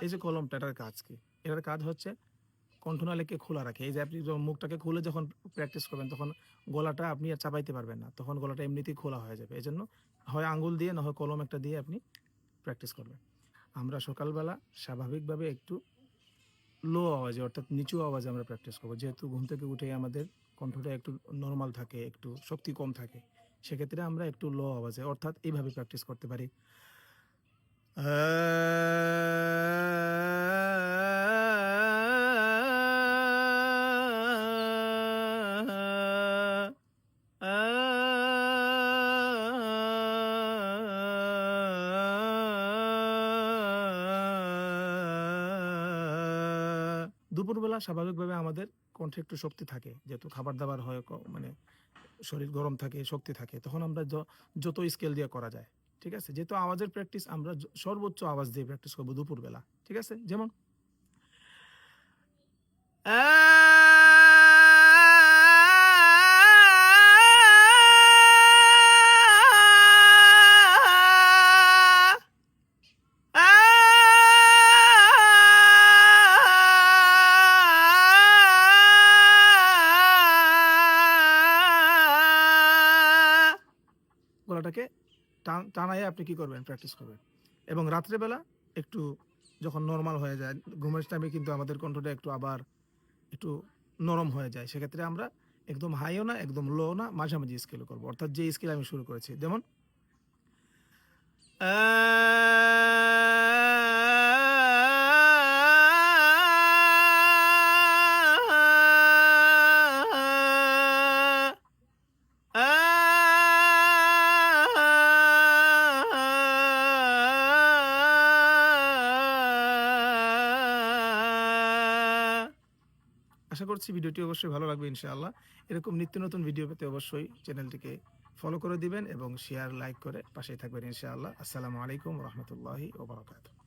এই যে কলমটা, এটার কাজ কি? এটার কাজ হচ্ছে কণ্ঠনালীকে খোলা রাখে। এই যে আপনি যখন মুখটাকে খুলে যখন প্র্যাকটিস করবেন, তখন গলাটা আপনি আর চাবাইতে পারবেন না। তখন গলাটা এমনিতেই খোলা হয়ে যাবে। এজন্য হয় আঙ্গুল দিয়ে না হয় কলম একটা দিয়ে আপনি প্র্যাকটিস করবেন। আমরা সকালবেলা স্বাভাবিকভাবে একটু লো আওয়াজে, অর্থাৎ নিচু আওয়াজে আমরা প্র্যাকটিস করব। যেহেতু ঘুম থেকে উঠে আমাদের কণ্ঠটা একটু নরমাল থাকে, একটু শক্তি কম থাকে। সেক্ষেত্রে আমরা একটু লো আওয়াজে, অর্থাৎ এইভাবে প্র্যাকটিস করতে পারি। দুপুরবেলা স্বাভাবিকভাবে আমাদের কণ্ঠে একটু শক্তি থাকে, যেহেতু খাবার দাবার হয়, মানে শরীর গরম থাকে, শক্তি থাকে, তখন আমরা যত স্কেল দিয়ে করা যায়। ঠিক আছে, যেহেতু আওয়াজের প্র্যাকটিস, আমরা সর্বোচ্চ আওয়াজ দিয়ে প্র্যাকটিস করবো দুপুরবেলা। ঠিক আছে, যেমন গলাটাকে টানায় আপনি কি করবেন, প্র্যাকটিস করবেন। এবং রাত্রেবেলা একটু যখন নর্মাল হয়ে যায়, ঘুমের টাইমে কিন্তু আমাদের কণ্ঠটা একটু আবার একটু নরম হয়ে যায়। সেক্ষেত্রে আমরা একদম হাইও না, একদম লো না, মাঝামাঝি স্কেলে করবো। অর্থাৎ যে স্কেল আমি শুরু করেছি, যেমন আশা করছি ভিডিওটি অবশ্যই ভালো লাগবে ইনশাআল্লাহ। এরকম নিত্য নতুন ভিডিও পেতে অবশ্যই চ্যানেলটিকে ফলো করে দিবেন এবং শেয়ার, লাইক করে পাশেই থাকবেন ইনশাআল্লাহ। আসসালামু আলাইকুম ওয়া রাহমাতুল্লাহি ওয়া বারাকাতুহু।